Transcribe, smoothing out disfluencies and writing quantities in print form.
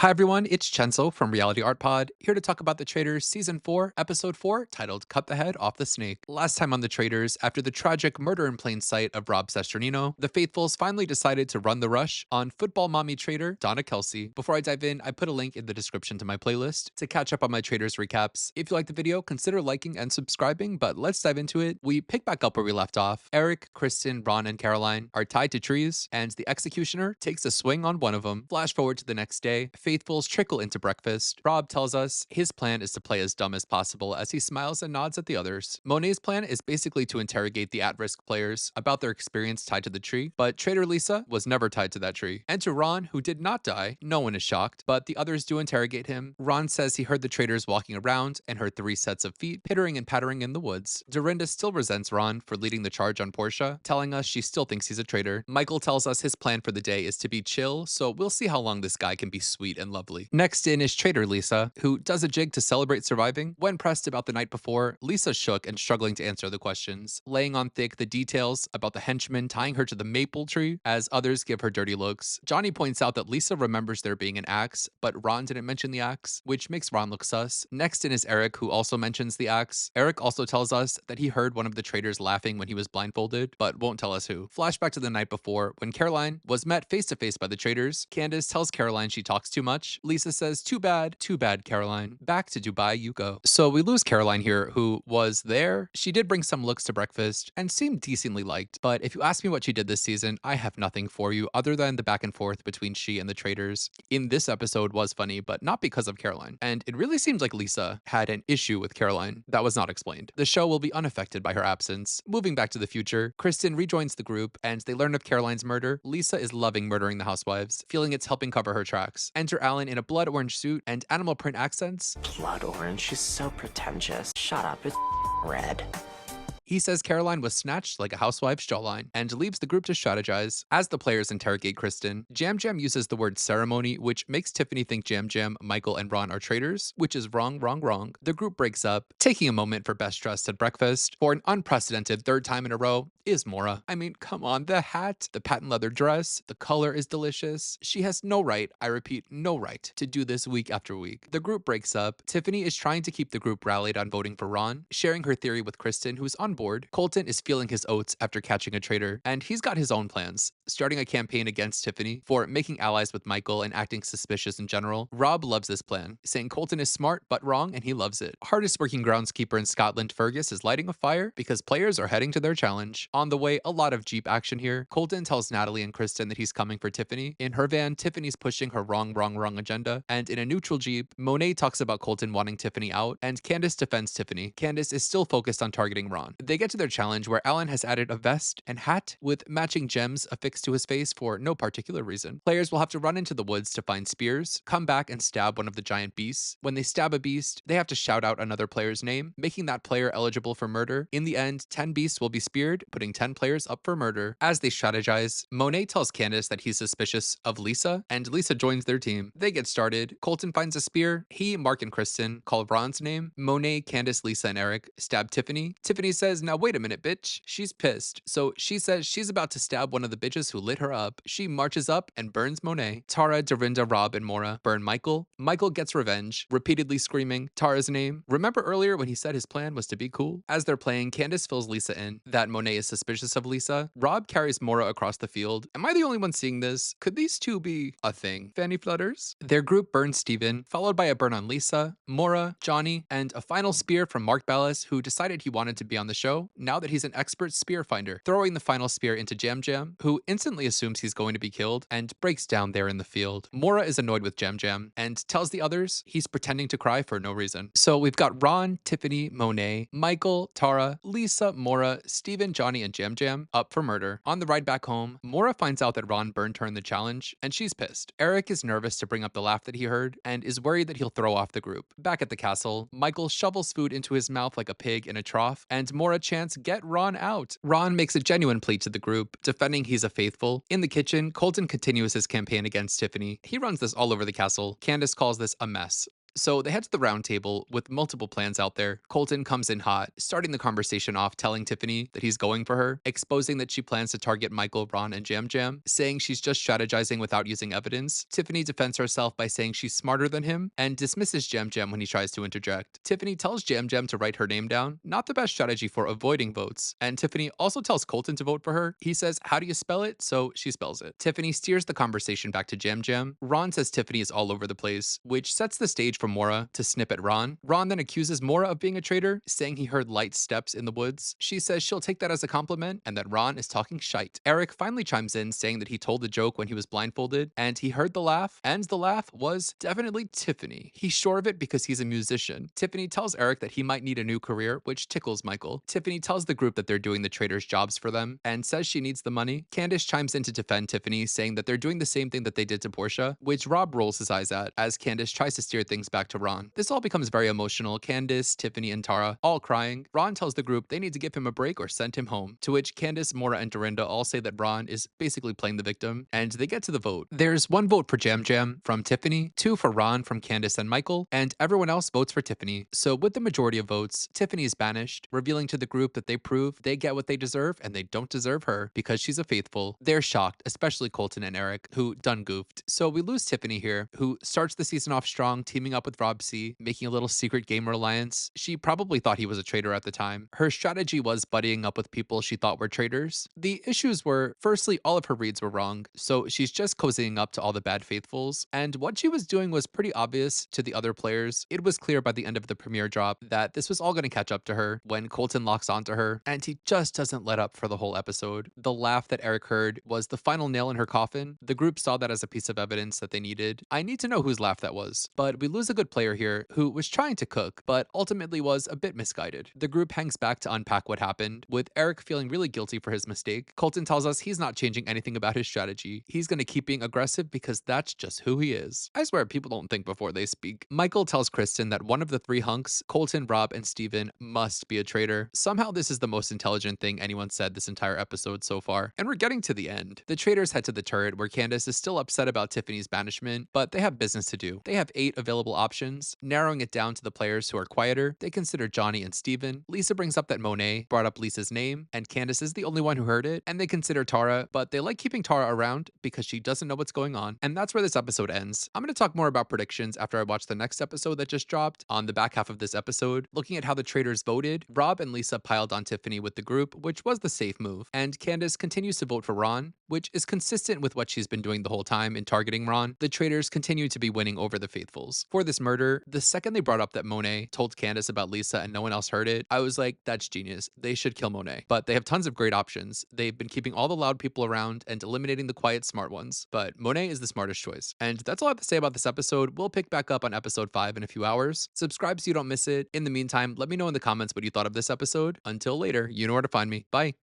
Hi everyone, it's Chenzo from Reality Art Pod, here to talk about The Traitors Season 4, Episode 4, titled Cut the Head Off the Snake. Last time on The Traitors, after the tragic murder in plain sight of Rob Sesternino, the Faithfuls finally decided to run the rush on football mommy traitor Donna Kelsey. Before I dive in, I put a link in the description to my playlist to catch up on my Traitors recaps. If you like the video, consider liking and subscribing, but let's dive into it. We pick back up where we left off. Eric, Kristen, Ron, and Caroline are tied to trees, and the executioner takes a swing on one of them. Flash forward to the next day. Faithfuls trickle into breakfast. Rob tells us his plan is to play as dumb as possible as he smiles and nods at the others. Monet's plan is basically to interrogate the at-risk players about their experience tied to the tree, but Traitor Lisa was never tied to that tree. Enter Ron, who did not die. No one is shocked, but the others do interrogate him. Ron says he heard the traitors walking around and heard 3 sets of feet pittering and pattering in the woods. Dorinda still resents Ron for leading the charge on Portia, telling us she still thinks he's a traitor. Michael tells us his plan for the day is to be chill, so we'll see how long this guy can be sweet and lovely. Next in is Traitor Lisa, who does a jig to celebrate surviving. When pressed about the night before, Lisa's shook and struggling to answer the questions, laying on thick the details about the henchman tying her to the maple tree as others give her dirty looks. Johnny points out that Lisa remembers there being an axe, but Ron didn't mention the axe, which makes Ron look sus. Next in is Eric, who also mentions the axe. Eric also tells us that he heard one of the traitors laughing when he was blindfolded, but won't tell us who. Flashback to the night before, when Caroline was met face to face by the traitors. Candace tells Caroline she talks too much. Lisa says, too bad, Caroline. Back to Dubai you go. So we lose Caroline here, who was there. She did bring some looks to breakfast and seemed decently liked, but if you ask me what she did this season, I have nothing for you other than the back and forth between she and the traitors. In this episode was funny, but not because of Caroline. And it really seems like Lisa had an issue with Caroline that was not explained. The show will be unaffected by her absence. Moving back to the future, Kristen rejoins the group and they learn of Caroline's murder. Lisa is loving murdering the housewives, feeling it's helping cover her tracks. Enter Alan in a blood orange suit and animal print accents. Blood orange, she's so pretentious. Shut up, it's red. He says Caroline was snatched like a housewife's jawline and leaves the group to strategize. As the players interrogate Kristen, Jam Jam uses the word ceremony, which makes Tiffany think Jam Jam, Michael, and Ron are traitors, which is wrong. The group breaks up, taking a moment for best dressed at breakfast. For an unprecedented 3rd time in a row is Mora. I mean, come on, the hat, the patent leather dress, the color is delicious. She has no right, I repeat, no right, to do this week after week. The group breaks up. Tiffany is trying to keep the group rallied on voting for Ron, sharing her theory with Kristen, who's on board. Colton is feeling his oats after catching a traitor, and he's got his own plans, starting a campaign against Tiffany for making allies with Michael and acting suspicious in general. Rob loves this plan, saying Colton is smart but wrong and he loves it. Hardest working groundskeeper in Scotland, Fergus, is lighting a fire because players are heading to their challenge. On the way, a lot of Jeep action here. Colton tells Natalie and Kristen that he's coming for Tiffany. In her van, Tiffany's pushing her wrong agenda, and in a neutral Jeep, Monet talks about Colton wanting Tiffany out, and Candace defends Tiffany. Candace is still focused on targeting Ron. They get to their challenge where Alan has added a vest and hat with matching gems affixed to his face for no particular reason. Players will have to run into the woods to find spears, come back and stab one of the giant beasts. When they stab a beast, they have to shout out another player's name, making that player eligible for murder. In the end, 10 beasts will be speared, putting 10 players up for murder. As they strategize, Monet tells Candace that he's suspicious of Lisa, and Lisa joins their team. They get started. Colton finds a spear. He, Mark, and Kristen call Ron's name. Monet, Candace, Lisa, and Eric stab Tiffany. Tiffany says, now wait a minute, bitch. She's pissed. So she says she's about to stab one of the bitches who lit her up. She marches up and burns Monet. Tara, Dorinda, Rob, and Mora burn Michael. Michael gets revenge, repeatedly screaming Tara's name. Remember earlier when he said his plan was to be cool? As they're playing, Candace fills Lisa in that Monet is suspicious of Lisa. Rob carries Mora across the field. Am I the only one seeing this? Could these two be a thing? Fanny flutters? Their group burns Steven, followed by a burn on Lisa, Mora, Johnny, and a final spear from Mark Ballas, who decided he wanted to be on the show now that he's an expert spear finder, throwing the final spear into Jam Jam, who instantly assumes he's going to be killed and breaks down there in the field. Mora is annoyed with Jam Jam and tells the others he's pretending to cry for no reason. So we've got Ron, Tiffany, Monet, Michael, Tara, Lisa, Mora, Steven, Johnny, and Jam Jam up for murder. On the ride back home, Mora finds out that Ron burned her in the challenge, and she's pissed. Eric is nervous to bring up the laugh that he heard and is worried that he'll throw off the group. Back at the castle, Michael shovels food into his mouth like a pig in a trough, and Mora chants, "Get Ron out." Ron makes a genuine plea to the group, defending he's a faithful. In the kitchen, Colton continues his campaign against Tiffany. He runs this all over the castle. Candace calls this a mess. So they head to the round table with multiple plans out there. Colton comes in hot, starting the conversation off telling Tiffany that he's going for her, exposing that she plans to target Michael, Ron, and Jam Jam, saying she's just strategizing without using evidence. Tiffany defends herself by saying she's smarter than him and dismisses Jam Jam when he tries to interject. Tiffany tells Jam Jam to write her name down, not the best strategy for avoiding votes. And Tiffany also tells Colton to vote for her. He says, "How do you spell it?" So she spells it. Tiffany steers the conversation back to Jam Jam. Ron says Tiffany is all over the place, which sets the stage for Mora to snip at Ron. Ron then accuses Mora of being a traitor, saying he heard light steps in the woods. She says she'll take that as a compliment and that Ron is talking shite. Eric finally chimes in, saying that he told the joke when he was blindfolded and he heard the laugh, and the laugh was definitely Tiffany. He's sure of it because he's a musician. Tiffany tells Eric that he might need a new career, which tickles Michael. Tiffany tells the group that they're doing the traitors' jobs for them and says she needs the money. Candace chimes in to defend Tiffany, saying that they're doing the same thing that they did to Portia, which Rob rolls his eyes at as Candace tries to steer things back to Ron. This all becomes very emotional. Candace, Tiffany, and Tara all crying. Ron tells the group they need to give him a break or send him home, to which Candace, Mora, and Dorinda all say that Ron is basically playing the victim, and they get to the vote. There's one vote for Jam Jam from Tiffany, two for Ron from Candace and Michael, and everyone else votes for Tiffany. So with the majority of votes, Tiffany is banished, revealing to the group that they prove they get what they deserve and they don't deserve her because she's a faithful. They're shocked, especially Colton and Eric, who done goofed. So we lose Tiffany here, who starts the season off strong, teaming up with Rob C, making a little secret gamer alliance. She probably thought he was a traitor at the time. Her strategy was buddying up with people she thought were traitors. The issues were, firstly, all of her reads were wrong, so she's just cozying up to all the bad faithfuls, and what she was doing was pretty obvious to the other players. It was clear by the end of the premiere drop that this was all going to catch up to her when Colton locks onto her, and he just doesn't let up for the whole episode. The laugh that Eric heard was the final nail in her coffin. The group saw that as a piece of evidence that they needed. I need to know whose laugh that was, but we lose a good player here who was trying to cook, but ultimately was a bit misguided. The group hangs back to unpack what happened, with Eric feeling really guilty for his mistake. Colton tells us he's not changing anything about his strategy. He's going to keep being aggressive because that's just who he is. I swear people don't think before they speak. Michael tells Kristen that one of the three hunks, Colton, Rob, and Steven, must be a traitor. Somehow this is the most intelligent thing anyone said this entire episode so far. And we're getting to the end. The traitors head to the turret where Candace is still upset about Tiffany's banishment, but they have business to do. They have 8 available options. Narrowing it down to the players who are quieter, they consider Johnny and Steven. Lisa brings up that Monet brought up Lisa's name, and Candace is the only one who heard it, and they consider Tara, but they like keeping Tara around because she doesn't know what's going on. And that's where this episode ends. I'm going to talk more about predictions after I watch the next episode that just dropped. On the back half of this episode, looking at how the traitors voted, Rob and Lisa piled on Tiffany with the group, which was the safe move, and Candace continues to vote for Ron, which is consistent with what she's been doing the whole time in targeting Ron. The traitors continue to be winning over the faithfuls. For this murder, the second they brought up that Monet told Candace about Lisa and no one else heard it, I was like, that's genius. They should kill Monet. But they have tons of great options. They've been keeping all the loud people around and eliminating the quiet, smart ones. But Monet is the smartest choice. And that's all I have to say about this episode. We'll pick back up on episode 5 in a few hours. Subscribe so you don't miss it. In the meantime, let me know in the comments what you thought of this episode. Until later, you know where to find me. Bye.